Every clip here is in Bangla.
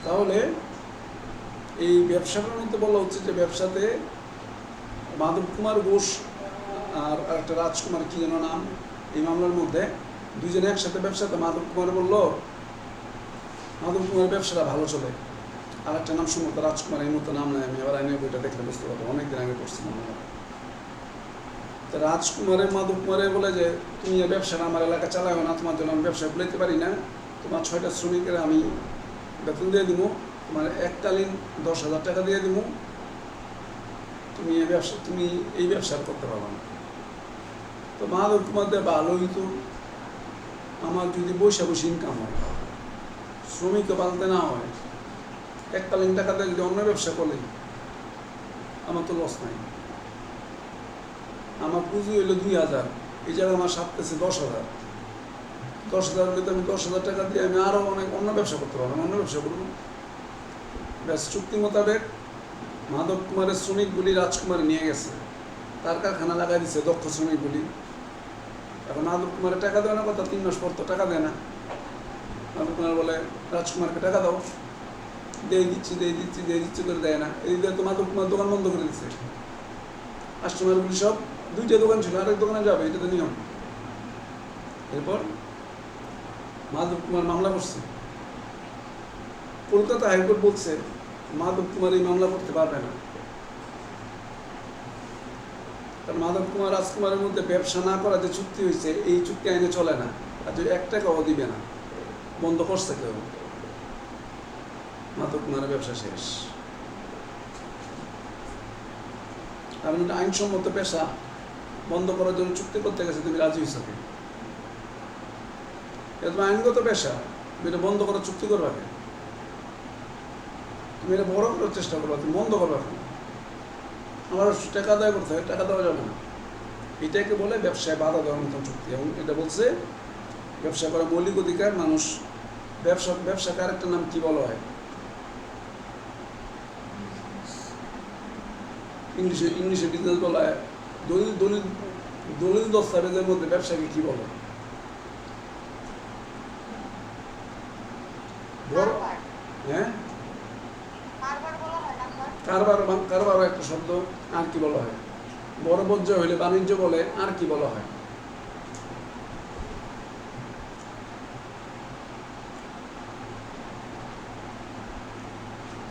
তাহলে এই ব্যবসাটার মধ্যে বলা হচ্ছে যে ব্যবসাতে মাধব কুমার ঘোষ আর একটা রাজকুমার কি যেন নাম, এই মামলার মধ্যে দুইজনে একসাথে ব্যবসাতে মাধব কুমার বলল মাধব কুমারের ব্যবসাটা ভালো চলে, আর একটা নাম সম্ভবত রাজকুমার, এই মতো নাম নাই, আমি আবার আইনের বইটা দেখলে বুঝতে পারবো, অনেকদিন আগে পড়ছিলাম। তো রাজকুমারের মাধব কুমারের বলে যে তুমি এই ব্যবসাটা আমার এলাকা চালাও না, তোমার জন্য আমি ব্যবসা খুলাইতে পারি না, তোমার 6টা শ্রমিকের আমি বেতন দিয়ে দিব, তোমার এককালীন 10,000 টাকা দিয়ে দিব, তুমি এই ব্যবসা করতে পারবে না। তো মাধব কুমার দেয় ভালোই তো, আমার যদি বসে বসে ইনকাম হয়, শ্রমিকও পালতে না হয়, এককালীন টাকা দিয়ে যদি অন্য ব্যবসা করলে আমার তো লস নাই, আমার পুঁজি হইলো 2,000, এই জায়গায় আমার সাপতেছে 10,000, 10,000 হলে তো আমি 10,000 টাকা দিয়ে আমি আরও অনেক অন্য ব্যবসা করতে পারবো, অন্য ব্যবসা করবো। ব্যাস চুক্তি মোতাবেক মাধব কুমারের শ্রমিকগুলি রাজকুমার নিয়ে গেছে, তার কারখানা লাগাই দিচ্ছে দক্ষ শ্রমিকগুলি। এখন মাধব কুমারের টাকা দেয় না, কথা 3 মাস পর তো টাকা দেয় না। মাধব কুমার বলে রাজকুমারকে টাকা দাও, দিয়ে দিচ্ছি করে দেয় না। এই দিয়ে তো মাধব কুমার দোকান বন্ধ করে দিচ্ছে। কাস্টমারগুলি সব 2টা দোকান ছিল, আরেক দোকানে যাবে, এটা তো নিয়ম। এরপর মাধব কুমার মামলা করছে, কলকাতা হাইকোর্ট বলছে মাধব কুমার এই মামলা করতে পারবে না, কারণ মাধব কুমার রাজকুমারের মধ্যে ব্যবসা না করা যে চুক্তি হয়েছে, এই চুক্তি আইনে চলে না, আর যদি 1 টাকাও দিবে না, বন্ধ করছে কেউ, মাধব কুমারের ব্যবসা শেষ। কারণ এটা আইনসম্মত পেশা, বন্ধ করার জন্য চুক্তি করতে গেছে, তুমি রাজি হয়েছ, এটা তোমার আইনগত পেশা, তুমি এটা বন্ধ করার চুক্তি করবা কেন? তুমি এটা বড় করার চেষ্টা করবা, তুমি বন্ধ করবা কেন? আমার টাকা আদায় করতে হয়, টাকা দেওয়া যাবে না, এটাকে বলে ব্যবসায় বাধা দেওয়ার মতন চুক্তি। এবং এটা বলছে ব্যবসা করার মৌলিক অধিকার মানুষ, ব্যবসাকে আরেকটা নাম কি বলা হয় ইংলিশে বিজনেস বলা হয়, দলিল দস্তাবেজের মধ্যে ব্যবসাকে কি বলে? হ্যাঁ, কারবার একটা শব্দ, আর কি বলা হয়? বড় পর্যায়ে হইলে বাণিজ্য বলে, আর কি বলা হয়?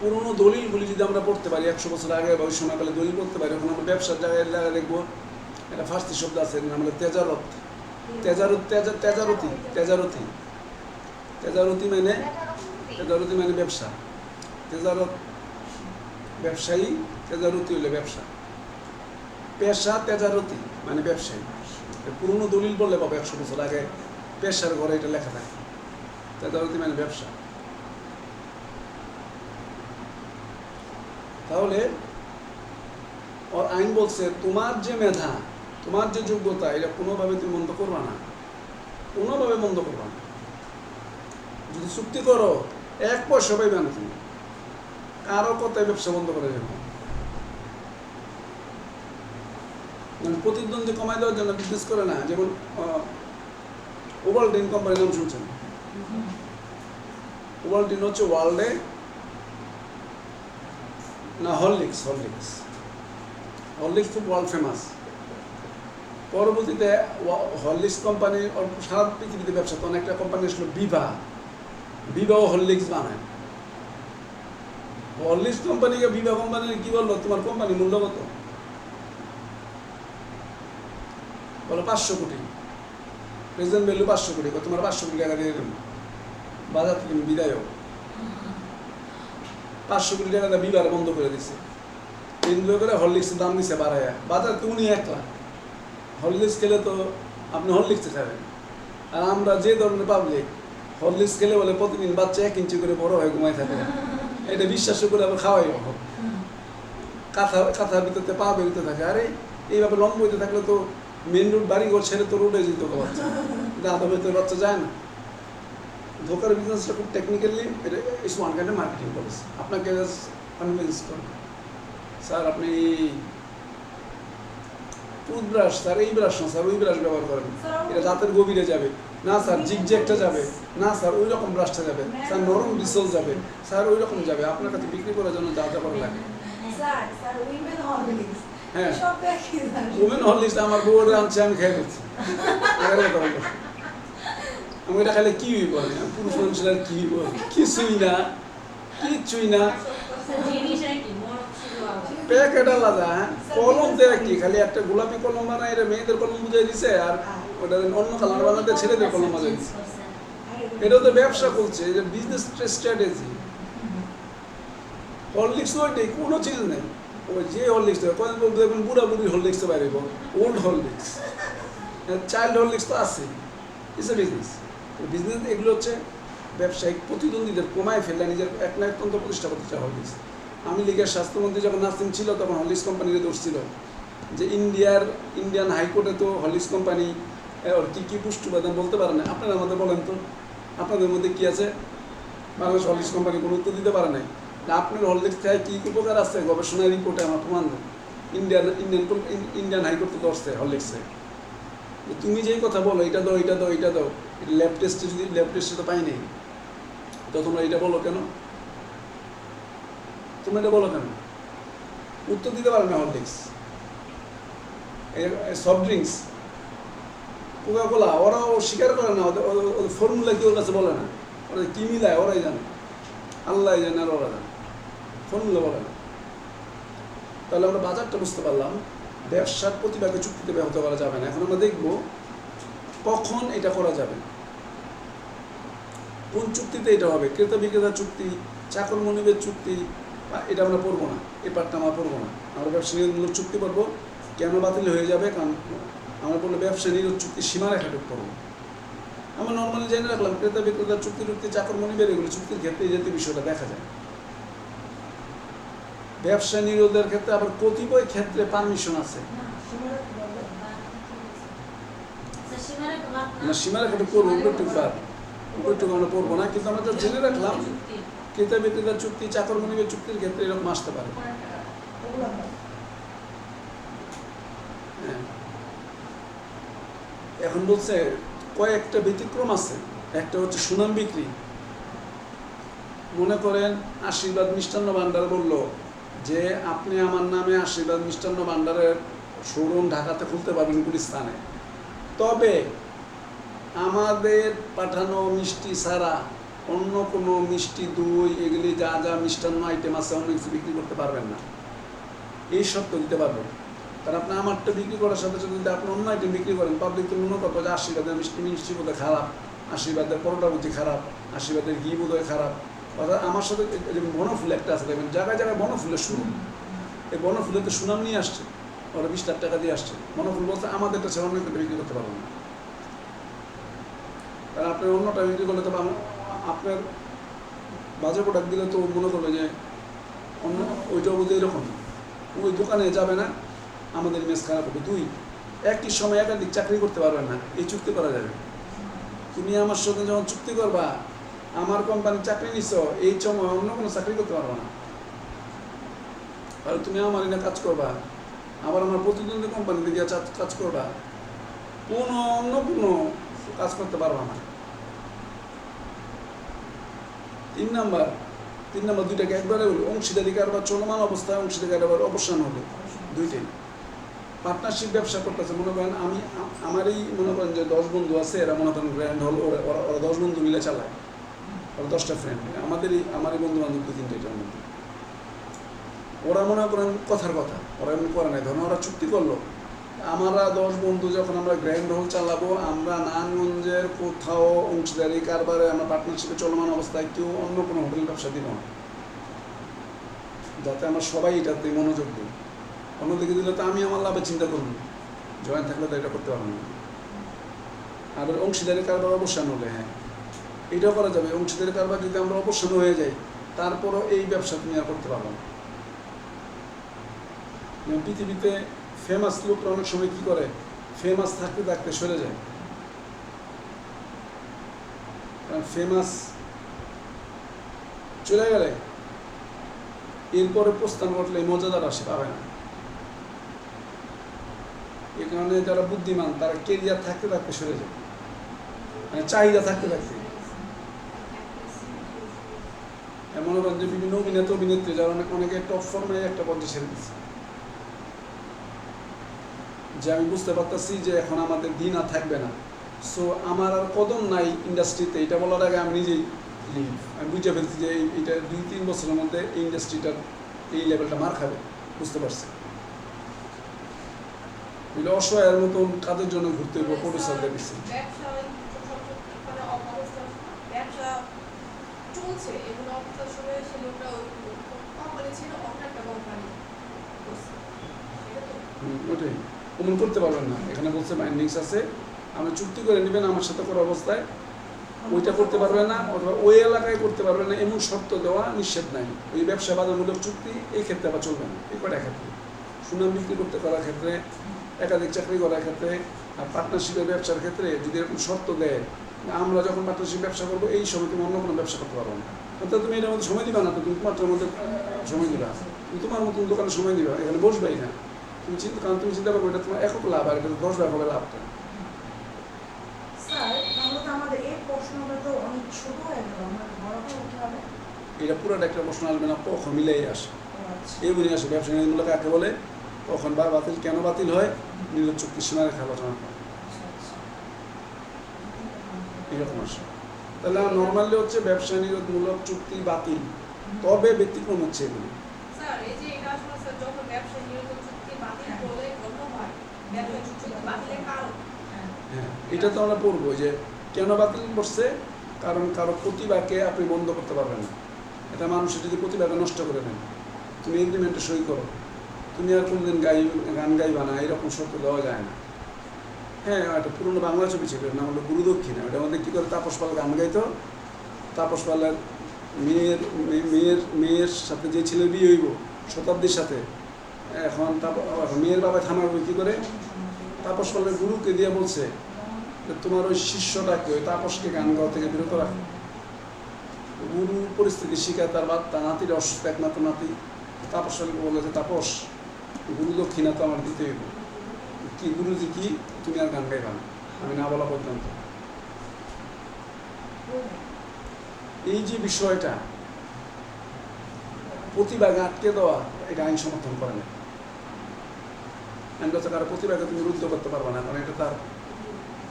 পুরোনো দলিলগুলি যদি আমরা পড়তে পারি, 100 বছর আগে বা ওই সময়কালে দলিল পড়তে পারি, ওখানে আমরা ব্যবসার জায়গায় দেখবো একটা ফার্সি শব্দ আছে, আমাদের তেজারতি মানে ব্যবসা, ব্যবসায়ী, তেজারতি হইলে ব্যবসা, পেশা তেজারতি মানে ব্যবসায়ী। পুরোনো দলিল বললে পাবো 100 বছর আগে পেশার ঘরে এটা লেখা থাকে, তেজারতি মানে ব্যবসা। তাহলে ওর আইন বলছে তোমার যে মেধা, তোমার যে যোগ্যতা, এটা কোনোভাবে তুমি বন্ধ করবা না, কোনোভাবে বন্ধ করবা না। যদি চুক্তি করো 1 পয়সা পাইবে না তুমি, কারো কথায় ব্যবসা বন্ধ করে যাবে। প্রতিদ্বন্দ্বী কমাই দেওয়ার জন্য বিজনেস করে না, যেমন ওভালটিন কোম্পানির নাম শুনছেন? ওভালটিন হচ্ছে ওয়ার্ল্ডে না, হরলিক্স খুব ওয়ার্ল্ড ফেমাস। পরবর্তীতে হরলিক্স কোম্পানি সারা পৃথিবীতে ব্যবসা, তো অনেকটা কোম্পানি আসলো বিভাও হরলিক্স বানায়। হরলিক্স কোম্পানিকে বিভা কোম্পানির কি বললো, তোমার কোম্পানি মূল্য কত? বলো 500 কোটি, প্রেজেন্ট ভ্যালু 500 কোটি, তোমার 500 কোটি টাকা দিয়ে দেবো, বাজার থেকে বিদায় হোক। 500 কোটি টাকা বিবারে বন্ধ করে দিচ্ছে, কেন্দ্র করে হরলিক্সের দাম দিচ্ছে বাড়াইয়া, বাজার তো উনি 1 লাখ। হরলিক্স খেলে তো আপনি হরলিক্সে খাবেন, আর আমরা যে ধরনের পাবলিক, হরলিক্স খেলে বলে প্রতিদিন বাচ্চা 1 ইঞ্চি করে বড় হয়ে ঘুমাই থাকে, এটা বিশ্বাস করে আবার খাওয়াই কাঁথার ভিতরে পা বেরোতে থাকে। আরে এইভাবে লম্ব হইতে থাকলে তো মেন রোড বাড়িঘর ছেড়ে তো রোডে যেত বাচ্চা, আধা ভেতরে বাচ্চা যায় না। ধোকার বিজনেসটা খুব টেকনিক্যালি, এটা ইস ওয়ান কাইন্ড মার্কেটিং পলিসি। আপনাকে কনভিন্স করুন, স্যার আপনি টুথব্রাশ, স্যার এই ব্রাশ না, স্যার ওই ব্রাশ ব্যবহার করেন, এটা দাঁতের গভীরে যাবে, না স্যার জিগজ্যাগটা যাবে, না স্যার ওই রকম ব্রাশটা যাবে, স্যার নরম বিসল যাবে, স্যার ওই রকম যাবে। আপনার কাছে বিক্রি করার জন্য যা যা করা লাগে। হ্যাঁ, ওমেন হরলিক্স আমার বউয়ের আনছে, আমি খেয়ে ফেলছি। আমি এটা খাইলে কি হইব, পুরুষ মানুষের আর কি হইব, কিছুই না, কিচ্ছুই না। প্যাকেট আলাদা, কলম দেয় কি, খালি একটা গোলাপি কলম বানায়, এটা মেয়েদের কলম বুঝাই দিছে, আর ওটা অন্য কালার বানাতে ছেলেদের কলম বানাই দিছে। এটাও তো ব্যবসা করছে, এটা বিজনেস স্ট্র্যাটেজি। হরলিক্স ওইটাই, কোনো চিজ নেই। ওই যে হরলিক্স দেখবেন বুড়া বুড়ি হরলিক্স তো বাইরে, ওল্ড হরলিক্স, চাইল্ড হরলিক্স তো আছে। It's a business. বিজনেস এগুলো হচ্ছে ব্যবসায়িক প্রতিদ্বন্দ্বীদের কমায় ফেললে নিজের এক না একতন্ত্র প্রতিষ্ঠা করতে চাওয়া হরলিক্স। আমি লীগের স্বাস্থ্যমন্ত্রী যখন নাসিম ছিল তখন হরলিক্স কোম্পানির দোষ ছিল যে ইন্ডিয়ান হাইকোর্টে তো হরলিক্স কোম্পানি ওর কী কী পুষ্টি উপাদান বলতে পারে না। আপনারা আমাদের বলেন তো, আপনাদের মধ্যে কী আছে? বাংলাদেশ হরলিক্স কোম্পানি কোনো উত্তর দিতে পারে নাই। আপনার হরলিক্স থেকে কী উপকার আছে গবেষণা রিপোর্টে আমার প্রমাণ দেন। ইন্ডিয়ান হাইকোর্ট তো ধরছে হরলিক্সে। তুমি যেই কথা বলো এটা দাও এটা দাও এটা দাও, এটা ল্যাব টেস্টে যদি ল্যাব টেস্টে তো পাই নেই, তো তোমরা এটা বলো কেন? তুমি এটা বলো কেন? উত্তর দিতে পারো না। Horlicks, soft drinks, Coca Cola, ওরাও স্বীকার করে না। ওদের ফর্মুলা কি ওর কাছে বলে না, ওরা কী মিলায় ওরাই জানে, আল্লাহ জানে আর ওরা জানে, ফর্মুলা বলে না। তাহলে আমরা বাজারটা বুঝতে পারলাম, ব্যবসার প্রতিভাকে চুক্তিতে ব্যাহত করা যাবে না। এখন আমরা দেখব কখন এটা করা যাবে, কোন চুক্তিতে এটা হবে। ক্রেতা বিক্রেতা চুক্তি, চাকর মনিবের চুক্তি, এটা আমরা পড়বো না, এই পার্টটা আমরা পড়বো না। আমরা ব্যবসা নিরোধমূলক চুক্তি পড়বো। কেন বাতিল হয়ে যাবে? কারণ আমরা বললে ব্যবসা নিরোধ চুক্তি সীমারেখাটুকু পড়বো। আমরা নর্মালি জেনে রাখলাম ক্রেতা বিক্রেতার চুক্তি, চাকর মনিবের এগুলো চুক্তির ক্ষেত্রে এই জাতীয় বিষয়টা দেখা যায়। ব্যবসা নিরোধের ক্ষেত্রে আবার কতিপয় ক্ষেত্রে পারমিশন আছে। না, সীমারেখাটুকু পড়বো, ওইটুকু আমরা পড়বো না, কিন্তু আমরা জেনে রাখলাম ক্রেতা বিক্রেতার চুক্তি, চাকর মনিবের চুক্তির ক্ষেত্রে এরকম আসতে পারে। এখন বলছে কয়েকটা ব্যতিক্রম আছে। একটা হচ্ছে সুনাম বিক্রি। মনে করেন আশীর্বাদ মিষ্টান্ন ভাণ্ডার বলল যে আপনি আমার নামে আশীর্বাদ মিষ্টান্ন ভাণ্ডারের শোরুম ঢাকাতে খুলতে পারবেন গুলিস্তানে, তবে আমাদের পাঠানো মিষ্টি ছাড়া অন্য কোনো মিষ্টি, দই, এগুলি যা যা মিষ্টান্ন আইটেম আছে অন্য কিছু বিক্রি করতে পারবেন না। এই শর্ত দিতে পারবেন। কারণ আপনি আমারটা বিক্রি করার সাথে সাথে যদি আপনি অন্য আইটেম বিক্রি করেন, পাবলিক তো মনে করবো যে আশীর্বাদের মিষ্টি বোধহয় খারাপ, আশীর্বাদের পরোটা বুঝি খারাপ, আশীর্বাদের ঘি বোধহয় খারাপ। অর্থাৎ আমার সাথে যেমন বনফুল একটা আছে, দেখবেন জায়গায় জায়গায় বনফুলের শুরু, এই বনফুলের তো সুনাম নিয়ে আসছে, ওরা 20 লাখ টাকা দিয়ে আসছে। বনফুল বলতে আমাদেরটা ছেড়ে অন্য একটা বিক্রি করতে পারবেন না। কারণ আপনি অন্যটা বিক্রি করলে তো আপনার বাজার প্রোডাক্ট দিলে তো মনে করবে যে অন্য ওইটাও বোধহয় এরকম, ওই দোকানে যাবে না, আমাদের ইমেজ খারাপ হবে। 2, একই সময় একাধিক চাকরি করতে পারবেন না, এই চুক্তি করা যাবে। তুমি আমার সাথে যখন চুক্তি করবা, আমার কোম্পানি চাকরি নিছ, এই সময় অন্য কোনো চাকরি করতে পারবো না। আর তুমি আমার এনে কাজ করবা, আবার আমার প্রতিদ্বন্দ্বী কোম্পানিতে গিয়ে কাজ করবা, অন্য কোনো কাজ করতে পারবা না। 3 নাম্বার 2টাকে একবারে হলো অংশীদারি কারবার চলমান অবস্থায়, অংশীদারি কারবার অবসান হলো, 2টাই। পার্টনারশিপ ব্যবসা করতেছে, মনে করেন আমারই মনে করেন যে 10 বন্ধু আছে, এরা মনে করেন গ্র্যান্ড হল, ওরা 10 বন্ধু মিলে চালায়, ওরা 10টা ফ্রেন্ড, আমারই বন্ধু বান্ধব 2-3টার মধ্যে। ওরা মনে করেন কথার কথা, ওরা এমন করে নাই। ধরুন ওরা চুক্তি করলো, আমরা 10 বন্ধু যখন আমরা গ্র্যান্ড হল চালাবো, আমরা নারায়ণগঞ্জের কোথাও অংশীদারি কারবারে আমরা পার্টনারশিপে চলমান অবস্থায় কেউ অন্য কোনো হোটেল ব্যবসা দিব না, যাতে আমরা সবাই এটাতে মনোযোগ দিই। অন্যদিকে দিলে তো আমি আমার লাভে চিন্তা করব, জয়েন্ট থাকলে তো এটা করতে পারবো না। আর অংশীদারি কারবার অবসান হলে, হ্যাঁ এটাও করা যাবে। অংশীদারি কারবার যদি আমরা অবসান হয়ে যাই, তারপরও এই ব্যবসা তুমি আর করতে পারবো না। পৃথিবীতে ফেমাস লোকরা অনেক সময় কী করে, ফেমাস থাকতে থাকতে সরে যায়। কারণ ফেমাস চলে গেলে এরপরে প্রস্থান ঘটলে মজাদার আসে পাবে না। এই কারণে যারা বুদ্ধিমান তারা কেরিয়ার থাকতে থাকতে সরে যায়। মানে চাহিদা থাকতে থাকতে মনে করেন যে বিভিন্ন অভিনেতা অভিনেত্রী যারা অনেকে টপ ফর্মে একটা পর্যায়ে ছেড়ে দিচ্ছে, যে আমি বুঝতে পারতেছি যে এখন আমাদের দিন আর থাকবে না, সো আমার আর কদম নাই ইন্ডাস্ট্রিতে। এটা বলার আগে আমি নিজেই আমি বুঝে ফেলছি যে এইটা 2-3 বছরের মধ্যে এই ইন্ডাস্ট্রিটার এই লেভেলটা মার খাবে, বুঝতে পারছি। এগুলো অসহায়ের মতন কাজের জন্য ঘুরতে হইব প্রডিউসারদের পিছনে। ওটাই অমন করতে পারবেন না। এখানে বলছে বাইন্ডিংস আছে, আমি চুক্তি করে নেবেন আমার সাথে করা অবস্থায়, ওইটা করতে পারবে না, অথবা ওই এলাকায় করতে পারবে না এমন শর্ত দেওয়া নিষেধ নাই। ওই ব্যবসা বাজারমূলক চুক্তি এই ক্ষেত্রে আবার চলবে না। এই কটা ক্ষেত্রে সুনাম বিক্রি করতে করার ক্ষেত্রে, একাধিক চাকরি করার ক্ষেত্রে, আর পার্টনারশিপের ব্যবসার ক্ষেত্রে যদি এরকম শর্ত দেয়, আমরা যখন পার্টনারশিপ ব্যবসা করবো এই সময় তুমি অন্য কোনো ব্যবসা করতে পারবো না, অর্থাৎ তুমি এটার মধ্যে সময় দিবা না, তো তুমি তোমারটার মধ্যে সময় দিবা, তুমি তোমার মতন দোকানে সময় দিবা, এখানে বসবাই না। তুমি চিন্তা, কারণ তুমি চিন্তা করবো এটা তোমার একক লাভ, আর এটা 10 ভাগ হবে লাভটা। এটা পুরোটা একটা প্রশ্ন আসবে না, পক্ষ মিলেই আসে, এই বুঝে আসে। ব্যবসা নিয়মগুলো কাকে বলে, কখন বা বাতিল, কেন বাতিল হয়, নিরোধ চুক্তি সীমারেখা আলোচনা করে, এরকম আসে। তাহলে নর্মালি হচ্ছে ব্যবসা নিরোধমূলক চুক্তি বাতিল, তবে ব্যতিক্রম হচ্ছে এগুলি। হ্যাঁ, এটা তো আমরা পড়বো যে কেন বাতিল করছে, কারণ কারো প্রতিভাকে আপনি বন্ধ করতে পারবেন না। এটা মানুষের যদি প্রতিভাকে নষ্ট করে নেন, তুমি এগ্রিমেন্টে সই করো, তুমি আর কোনোদিন গান গাইবা না, এরকম শর্ত দেওয়া যায় না। হ্যাঁ, একটা পুরোনো বাংলা ছবি ছিল, নাম হলো গুরু দক্ষিণা। ওটার মধ্যে কী করে তাপস পাল গান গাইতো, তাপস পালের মেয়ের সাথে যে ছেলে বিয়ে হইব শতাব্দীর সাথে, এখন মেয়ের বাবা থানার কী করে, তাপস পালের গুরুকে দিয়ে বলছে যে তোমার ওই শিষ্যটাকে, ওই তাপসকে গান গাওয়া থেকে বিরত রাখো। গুরু পরিস্থিতি শিখায়, তার নাতির অসুস্থ, একমাত্র নাতি। তাপস পালকে বলে যে তাপস, গুরু দক্ষিণা তো আমার দিতে হইব। কি গুরুজি কি, তুমি আর গান গাইবা না, আমি না বলা পর্যন্ত। এই যে বিষয়টা প্রতিভাকে আটকে দেওয়া, এটা আইন সমর্থন করে না। আইন কথা কারো প্রতিভাকে তুমি রুদ্ধ করতে পারবে না, কারণ এটা তার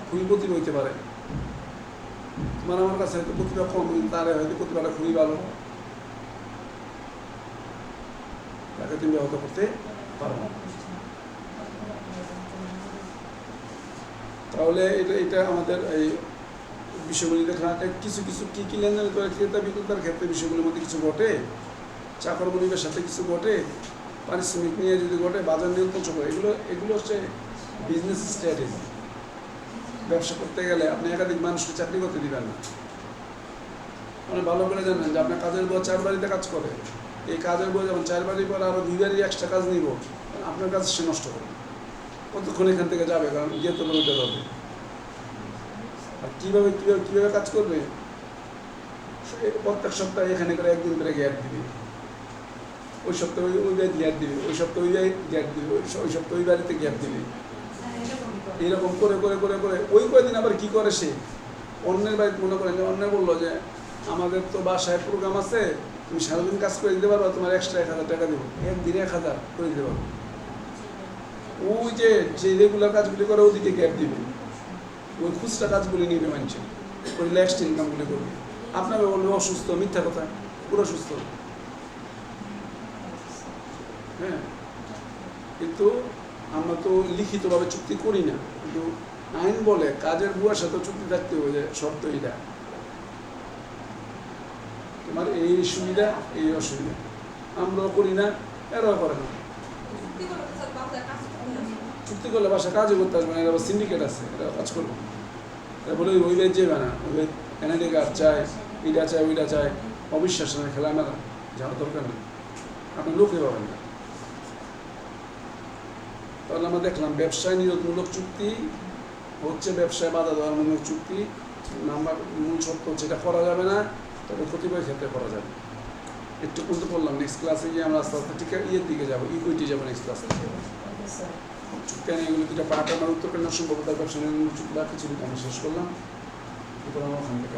খুবই প্রতিভা হইতে পারে। তোমার আমার কাছে হয়তো প্রতিভা কম, তার হয়তো প্রতিভাটা খুবই ভালো, তাকে তুমি ব্যবহার করতে পারো না। তাহলে এটা আমাদের এই বিষয়গুলি দেখা, কিছু কিছু কী কী লেনদেন করে ক্রেতা বিক্রেতার ক্ষেত্রে বিষয়গুলির মধ্যে কিছু ঘটে, চাকর মনিবের সাথে কিছু ঘটে, পারিশ্রমিক নিয়ে যদি ঘটে, বাজার নিয়ন্ত্রণ করে, এগুলো হচ্ছে বিজনেস স্ট্র্যাটেজি। ব্যবসা করতে গেলে আপনি একাধিক মানুষকে চাকরি করতে দিবেন না। মানে ভালো করে জানেন যে আপনার কাজের বউ 4 বাড়িতে কাজ করে, এই কাজের বউ যখন 4 বাড়ি পরে আরও 2 বাড়ি এক্সট্রা কাজ নিব, আপনার কাজ সে নষ্ট করবে, কতক্ষণ এখান থেকে যাবে, কারণ গিয়ে তো লোকটা যাবে। আর কীভাবে কাজ করবে, প্রত্যেক সপ্তাহে এখানে করে একদিন করে গ্যাপ দিবে, ওই সপ্তাহে ওই বাড়িতে গ্যাপ দিবে, ওই সপ্তাহে ওই বাড়িতে গ্যাপ দিবে, ওই সপ্তাহে ওই বাড়িতে গ্যাপ দিবে। এইরকম করে করে করে করে ওই কয়েকদিন আবার কী করে, সে অন্যের বাড়িতে, মনে করেন যে অন্য বললো যে আমাদের তো বাসায় প্রোগ্রাম আছে, তুমি সারাদিন কাজ করে দিতে পারো, তোমার এক্সট্রা 1000 টাকা দেবো, একদিনে 1000 করে দিতে পারবো। ওই যে রেগুলার কাজগুলি করে ওদিকে গ্যাপ দিবে, ওই খুচরা কাজগুলি নিবে মানছে, ওই ল্যাক্সড ইনকামগুলি করবে। আপনাকে বলবে অসুস্থ, মিথ্যা কথা, পুরো সুস্থ। হ্যাঁ, কিন্তু আমরা তো লিখিতভাবে চুক্তি করি না, কিন্তু আইন বলে কাজের বুয়ার সাথে চুক্তি থাকতে হবে, যে শর্ত এইটা, তোমার এই সুবিধা এই অসুবিধা। আমরাও করি না, এরাও করে না। চুক্তি করলে বাসা কাজও করতে আসবে না, এরা সিন্ডিকেট আছে, এরা কাজ করবে। তাই বলে ওই বেদ যাবে না, ওই বেদ এনআইডি কার্ড চায়, এইটা চায়, ওইটা চায়, অবিশ্বাস না, খেলা মেলা যাওয়ার দরকার নেই, আপনি লোকে পাবেন না। তাহলে আমরা দেখলাম ব্যবসায় নিরোধমূলক চুক্তি হচ্ছে ব্যবসায় বাধা দেওয়ারমূলক চুক্তি। নাম্বার মূল শর্ত হচ্ছে এটা করা যাবে না, তবে কতিপয় ক্ষেত্রে করা যাবে। একটু পর্যন্ত বললাম, নেক্সট ক্লাসে গিয়ে আমরা আস্তে আস্তে ঠিক ইয়ের দিকে যাবো, ইকুইটি যাবো নেক্সট ক্লাসে। চুক্তি এগুলো দুটা পার্ট, আমার উত্তর কেন সম্ভবতার ব্যবসা নিরোধমূলক চুক্তি বা কিছু আমরা শেষ করলাম। ক্ষতিপূরণ ওখান থেকে